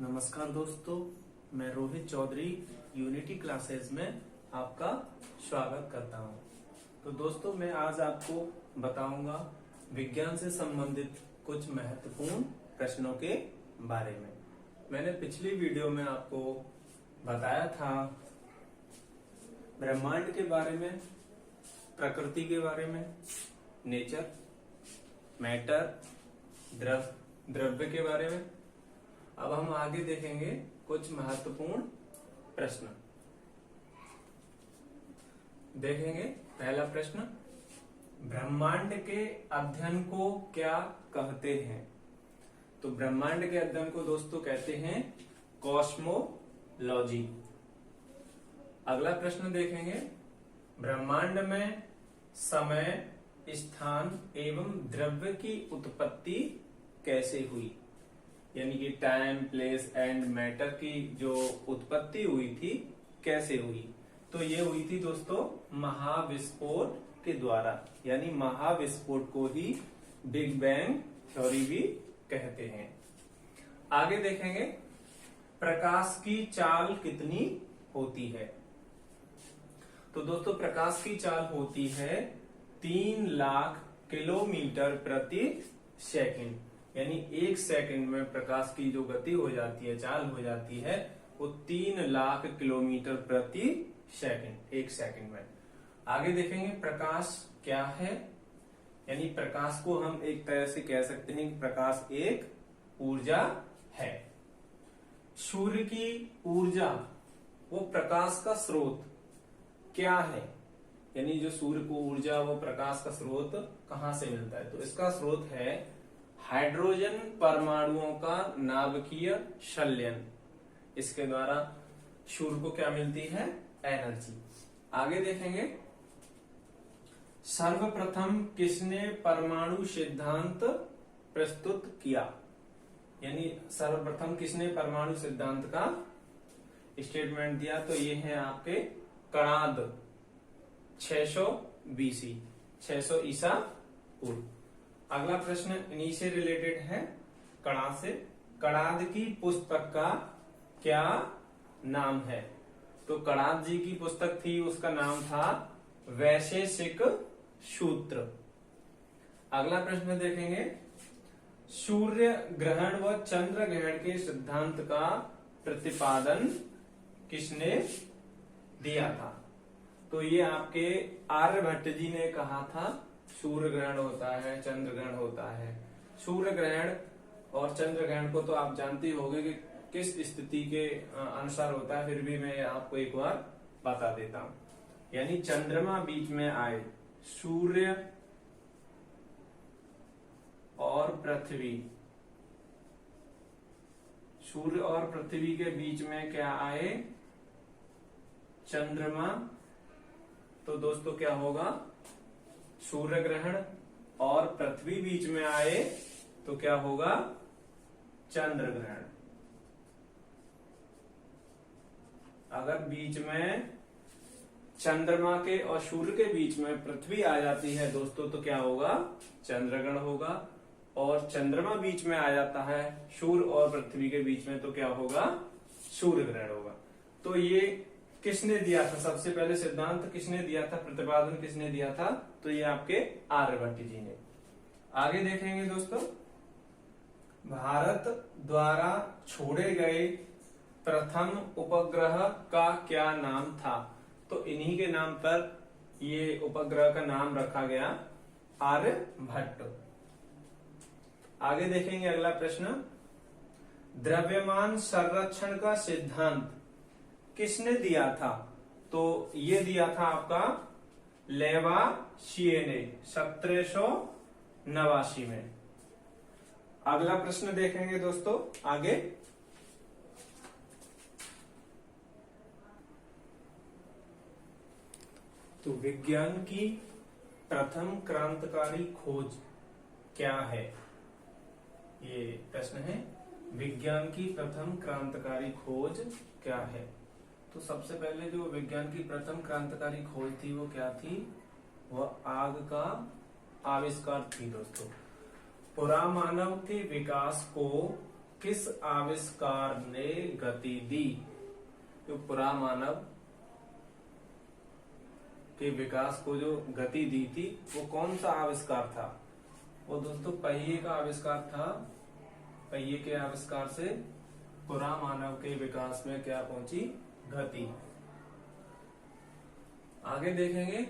नमस्कार दोस्तों, मैं रोहित चौधरी यूनिटी क्लासेस में आपका स्वागत करता हूं। तो दोस्तों, मैं आज आपको बताऊंगा विज्ञान से संबंधित कुछ महत्वपूर्ण प्रश्नों के बारे में। मैंने पिछली वीडियो में आपको बताया था ब्रह्मांड के बारे में, प्रकृति के बारे में, नेचर, मैटर, द्रव्य के बारे में। अब हम आगे देखेंगे कुछ महत्वपूर्ण प्रश्न। देखेंगे पहला प्रश्न, ब्रह्मांड के अध्ययन को क्या कहते हैं? तो ब्रह्मांड के अध्ययन को दोस्तों कहते हैं कॉस्मोलॉजी। अगला प्रश्न देखेंगे, ब्रह्मांड में समय, स्थान एवं द्रव्य की उत्पत्ति कैसे हुई? यानी कि टाइम, प्लेस एंड मैटर की जो उत्पत्ति हुई थी कैसे हुई? तो ये हुई थी दोस्तों महाविस्फोट के द्वारा, यानी महाविस्फोट को ही बिग बैंग थ्योरी भी कहते हैं। आगे देखेंगे, प्रकाश की चाल कितनी होती है? तो दोस्तों, प्रकाश की चाल होती है 3 लाख किलोमीटर प्रति सेकंड। यानी 1 सेकंड में प्रकाश की जो गति हो जाती है, चाल हो जाती है, वो 3 लाख किलोमीटर प्रति सेकंड, 1 सेकंड में। आगे देखेंगे, प्रकाश क्या है? यानी प्रकाश को हम एक तरह से कह सकते हैं कि प्रकाश एक ऊर्जा है। सूर्य की ऊर्जा, वो प्रकाश का स्रोत क्या है? यानी जो सूर्य को ऊर्जा, वो प्रकाश का स्रोत कहां से मिलता है? तो इसका स्रोत है हाइड्रोजन परमाणुओं का नाभिकीय संलयन। इसके द्वारा सूर्य को क्या मिलती है? एनर्जी। आगे देखेंगे, सर्वप्रथम किसने परमाणु सिद्धांत प्रस्तुत किया? यानी सर्वप्रथम किसने परमाणु सिद्धांत का स्टेटमेंट दिया? तो ये है आपके कणाद, 600 BC, 600 ईसा पूर्व। अगला प्रश्न इन्हीं से रिलेटेड है, कणाद से। कणाद की पुस्तक का क्या नाम है? तो कणाद जी की पुस्तक थी, उसका नाम था वैशेषिक सूत्र। अगला प्रश्न देखेंगे, सूर्य ग्रहण व चंद्र ग्रहण के सिद्धांत का प्रतिपादन किसने दिया था? तो ये आपके आर्यभट्ट जी ने कहा था। सूर्य ग्रहण होता है, चंद्र ग्रहण होता है। सूर्य ग्रहण और चंद्र ग्रहण को तो आप जानते होंगे कि किस स्थिति के अनुसार होता है, फिर भी मैं आपको एक बार बता देता हूं। यानी चंद्रमा बीच में आए, सूर्य और पृथ्वी, सूर्य और पृथ्वी के बीच में क्या आए? चंद्रमा। तो दोस्तों क्या होगा? सूर्य ग्रहण। और पृथ्वी बीच में आए तो क्या होगा? चंद्र ग्रहण। अगर बीच में चंद्रमा के और सूर्य के बीच में पृथ्वी आ जाती है दोस्तों, तो क्या होगा? चंद्र ग्रहण होगा। और चंद्रमा बीच में आ जाता है सूर्य और पृथ्वी के बीच में, तो क्या होगा? सूर्य ग्रहण होगा। तो ये किसने दिया था? सबसे पहले सिद्धांत किसने दिया था, प्रतिपादन किसने दिया था? तो ये आपके आर्यभट्ट जी ने। आगे देखेंगे दोस्तों, भारत द्वारा छोड़े गए प्रथम उपग्रह का क्या नाम था? तो इन्हीं के नाम पर ये उपग्रह का नाम रखा गया, आर्यभट्ट। आगे देखेंगे अगला प्रश्न, द्रव्यमान संरक्षण का सिद्धांत किसने दिया था? तो ये दिया था आपका लेवाशिये ने 1789 में। अगला प्रश्न देखेंगे दोस्तों आगे, तो विज्ञान की प्रथम क्रांतिकारी खोज क्या है? ये प्रश्न है, विज्ञान की प्रथम क्रांतिकारी खोज क्या है? तो सबसे पहले जो विज्ञान की प्रथम क्रांतिकारी खोज थी वो क्या थी? वह आग का आविष्कार थी दोस्तों। पुरामानव के विकास को किस आविष्कार ने गति दी? जो पुरा मानव के विकास को जो गति दी थी वो कौन सा आविष्कार था? वो दोस्तों पहिए का आविष्कार था। पहिए के आविष्कार से पुरा मानव के विकास में क्या पहुंची? गति। आगे देखेंगे,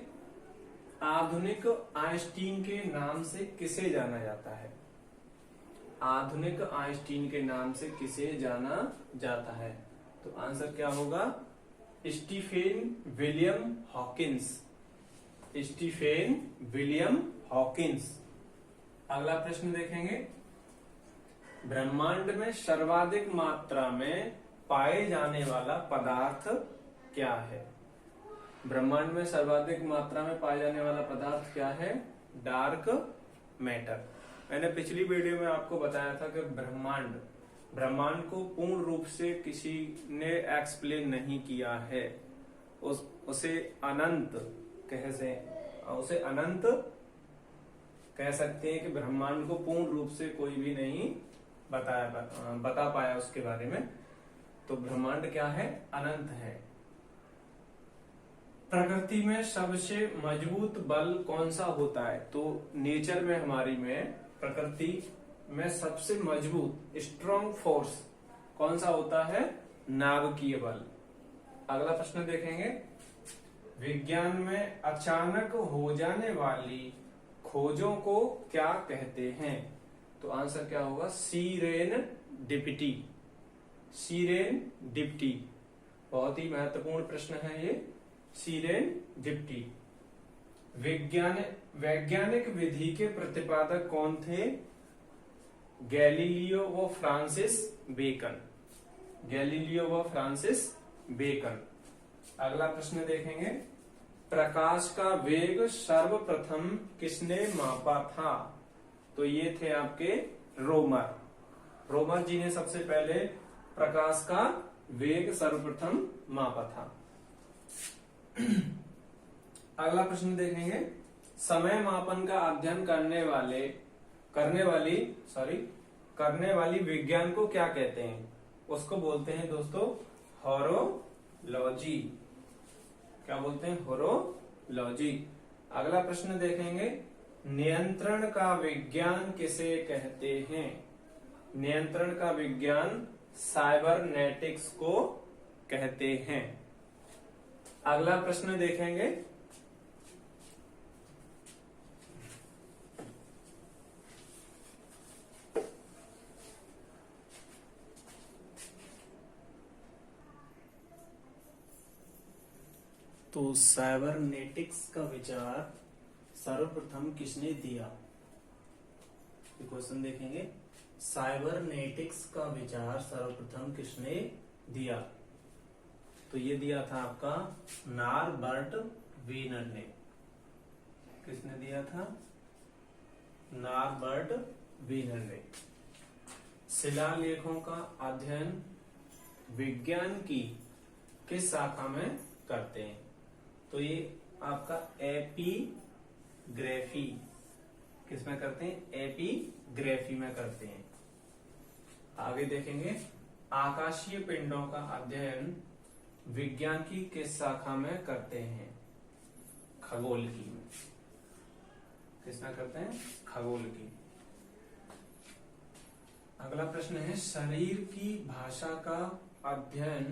आधुनिक आइंस्टीन के नाम से किसे जाना जाता है? आधुनिक आइंस्टीन के नाम से किसे जाना जाता है? तो आंसर क्या होगा? Stephen William Hawkins. Stephen William Hawkins. अगला प्रश्न देखेंगे, ब्रह्मांड में सर्वाधिक मात्रा में पाए जाने वाला पदार्थ क्या है? ब्रह्मांड में सर्वाधिक मात्रा में पाए जाने वाला पदार्थ क्या है? Dark matter. मैंने पिछली वीडियो में आपको बताया था कि ब्रह्मांड को पूर्ण रूप से किसी ने एक्सप्लेन नहीं किया है। उसे अनंत कह सकते हैं कि ब्रह्मांड को पूर्ण रूप से कोई भी नहीं बता पाया उसके बारे में। तो ब्रह्मांड क्या है? अनंत है। प्रकृति में सबसे मजबूत बल कौन सा होता है? तो नेचर में हमारी में प्रकृति में सबसे मजबूत स्ट्रॉन्ग फोर्स कौन सा होता है? नाभिकीय बल। अगला प्रश्न देखेंगे, विज्ञान में अचानक हो जाने वाली खोजों को क्या कहते हैं? तो आंसर क्या होगा? सीरेंडिपिटी। सीरेंडिपिटी बहुत ही महत्वपूर्ण प्रश्न है ये। सीरेंडिपिटी। वैज्ञानिक विधि के प्रतिपादक कौन थे? गैलीलियो व फ्रांसिस बेकन। गैलीलियो व फ्रांसिस बेकन। अगला प्रश्न देखेंगे, प्रकाश का वेग सर्वप्रथम किसने मापा था? तो ये थे आपके रोमर जी ने सबसे पहले प्रकाश का वेग सर्वप्रथम मापा था। अगला प्रश्न देखेंगे, समय मापन का अध्ययन करने वाली विज्ञान को क्या कहते हैं? उसको बोलते हैं दोस्तों होरोलॉजी। क्या बोलते हैं? होरोलॉजी। अगला प्रश्न देखेंगे, नियंत्रण का विज्ञान किसे कहते हैं? नियंत्रण का विज्ञान साइबरनेटिक्स को कहते हैं। अगला प्रश्न देखेंगे, तो साइबरनेटिक्स का विचार सर्वप्रथम किसने दिया? क्वेश्चन देखेंगे, साइबरनेटिक्स का विचार सर्वप्रथम किसने दिया? तो ये दिया था आपका नॉर्बर्ट वीनर ने। किसने दिया था? नॉर्बर्ट वीनर ने। शिलालेखों का अध्ययन विज्ञान की किस शाखा में करते हैं? तो ये आपका एपीग्राफी। किसमें करते हैं? एपीग्राफी में करते हैं। आगे देखेंगे, आकाशीय पिंडों का अध्ययन विज्ञान की किस शाखा में करते हैं? खगोल की में। किसमें करते हैं? खगोल की। अगला प्रश्न है, शरीर की भाषा का अध्ययन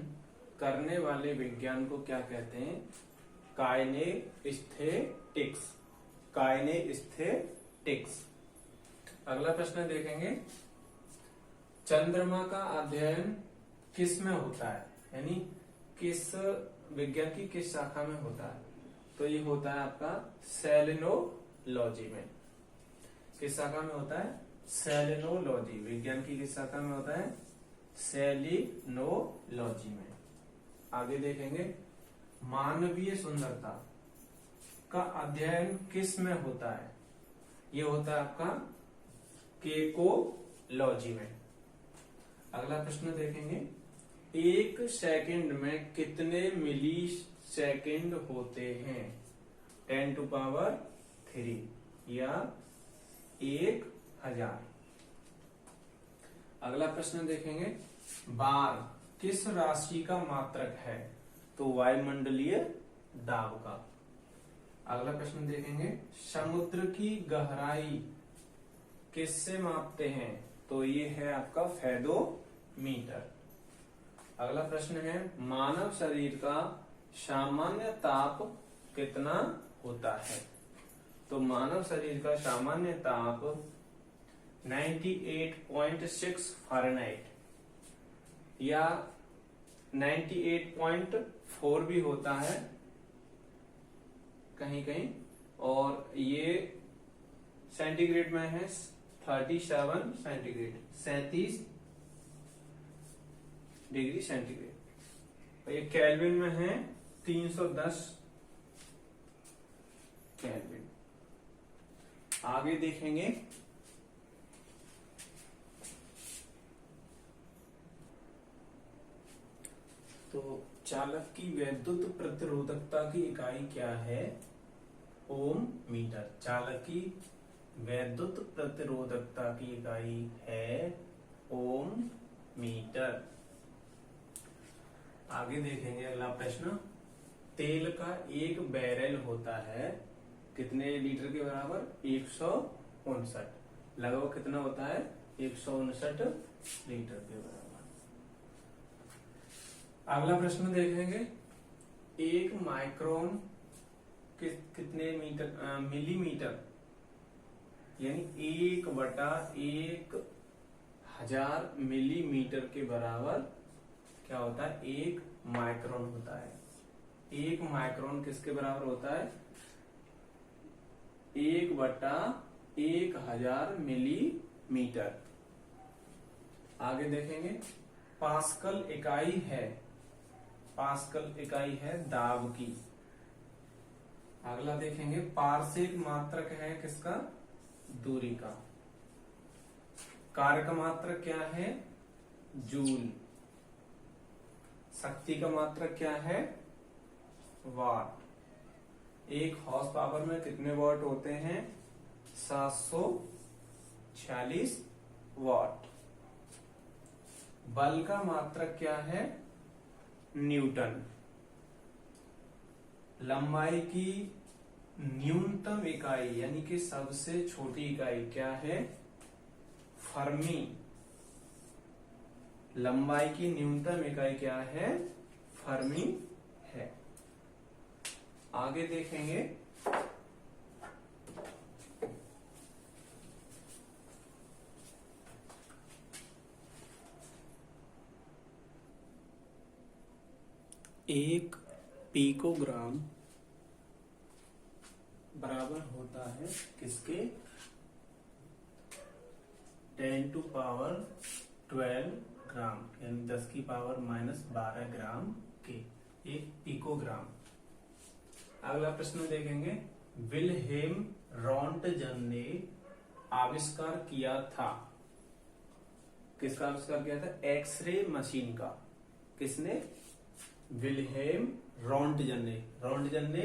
करने वाले विज्ञान को क्या कहते हैं? काइनेस्थेटिक्स। काइनेस्थेटिक्स। अगला प्रश्न देखेंगे, चंद्रमा का अध्ययन किस में होता है? यानी किस विज्ञान की किस शाखा में होता है? तो ये होता है आपका सेलेनोलॉजी में। किस शाखा में होता है? सेलेनोलॉजी। विज्ञान की किस शाखा में होता है? सेलिनोलॉजी में। आगे देखेंगे, मानवीय सुंदरता का अध्ययन किस में होता है? ये होता है आपका केकोलॉजी में। अगला प्रश्न देखेंगे, एक सेकंड में कितने मिली सेकंड होते हैं? 10⁻³ या 1000। अगला प्रश्न देखेंगे, बार किस राशि का मात्रक है? तो वायुमंडलीय दाब का। अगला प्रश्न देखेंगे, समुद्र की गहराई किससे मापते हैं? तो ये है आपका फेदोमीटर। अगला प्रश्न है, मानव शरीर का सामान्य ताप कितना होता है? तो मानव शरीर का सामान्य ताप 98.6 फ़ारेनहाइट या 98.4 भी होता है कहीं कहीं, और ये सेंटीग्रेड में है 37 सेंटीग्रेड, 37 डिग्री सेंटीग्रेड। ये केल्विन में है 310 केल्विन। आगे देखेंगे, तो चालक की वैद्युत प्रतिरोधकता की इकाई क्या है? ओम मीटर। चालक की वैद्युत प्रतिरोधकता की इकाई है ओम मीटर। आगे देखेंगे अगला प्रश्न, तेल का एक बैरल होता है कितने लीटर के बराबर? 159। लगभग कितना होता है? 159 लीटर के बराबर। अगला प्रश्न देखेंगे, एक माइक्रोन कितने मीटर मिलीमीटर यानी 1/1000 मिलीमीटर के बराबर क्या होता है? एक माइक्रोन होता है। एक माइक्रोन किसके बराबर होता है? 1/1000 मिलीमीटर। आगे देखेंगे, पास्कल इकाई है, पास्कल इकाई है दाब की। अगला देखेंगे, पारसेक मात्रक है किसका? दूरी का। कारक मात्रक क्या है? जूल। शक्ति का मात्रक क्या है? वाट। एक हॉर्स पावर में कितने वाट होते हैं? 746 वाट। बल का मात्रक क्या है? न्यूटन। लंबाई की न्यूनतम इकाई यानी कि सबसे छोटी इकाई क्या है? फर्मी। लंबाई की न्यूनतम इकाई क्या है? फर्मी है। आगे देखेंगे, एक पिकोग्राम बराबर होता है किसके? 10⁻12 ग्राम यानी 10⁻−12 ग्राम के एक पिकोग्राम। अगला प्रश्न देखेंगे, विल्हेम रॉन्टजन ने आविष्कार किया था, किसका आविष्कार किया था? एक्सरे मशीन का। किसने? विल्हेम रॉन्टजन ने। रॉन्टजन ने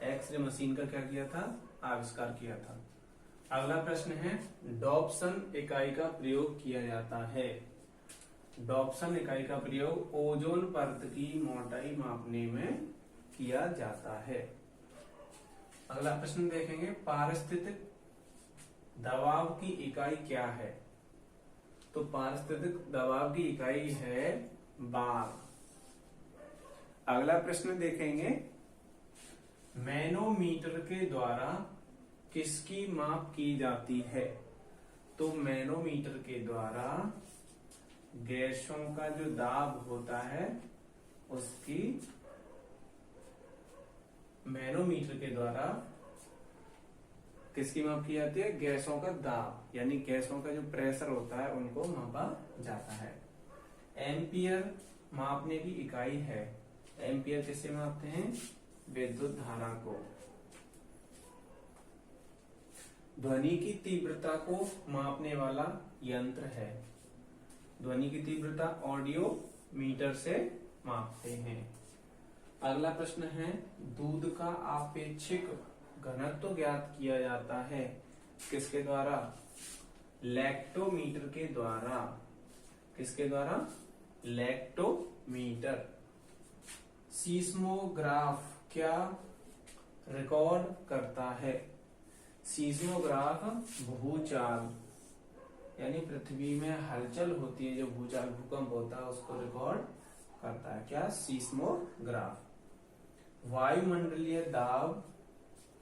एक्सरे मशीन का क्या किया था? आविष्कार किया था। अगला प्रश्न है, डॉप्सन इकाई का प्रयोग किया जाता है। डॉप्सन इकाई का प्रयोग ओजोन परत की मोटाई मापने में किया जाता है। अगला प्रश्न देखेंगे, पारिस्थितिक दबाव की इकाई क्या है? तो पारिस्थितिक दबाव की इकाई है बार। अगला प्रश्न देखेंगे, मैनोमीटर के द्वारा किसकी माप की जाती है? तो मैनोमीटर के द्वारा गैसों का जो दाब होता है उसकी, मैनोमीटर के द्वारा किसकी माप की जाती है? गैसों का दाब यानी गैसों का जो प्रेशर होता है उनको मापा जाता है। एम्पियर मापने की इकाई है। एम्पियर किससे मापते हैं? विद्युत धारा को। ध्वनि की तीव्रता को मापने वाला यंत्र है। ध्वनि की तीव्रता ऑडियो मीटर से मापते हैं। अगला प्रश्न है, दूध का आपेक्षिक घनत्व ज्ञात किया जाता है किसके द्वारा? लैक्टोमीटर के द्वारा। किसके द्वारा? लेक्टोमीटर। सीस्मोग्राफ क्या रिकॉर्ड करता है? सीस्मोग्राफ भूचाल, यानी पृथ्वी में हलचल होती है, जो भूचाल भूकंप होता है उसको रिकॉर्ड करता है। क्या? सीस्मोग्राफ। वायुमंडलीय दाब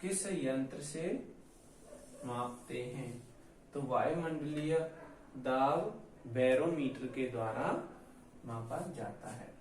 किस यंत्र से मापते हैं? तो वायुमंडलीय दाब बैरोमीटर के द्वारा मापा जाता है।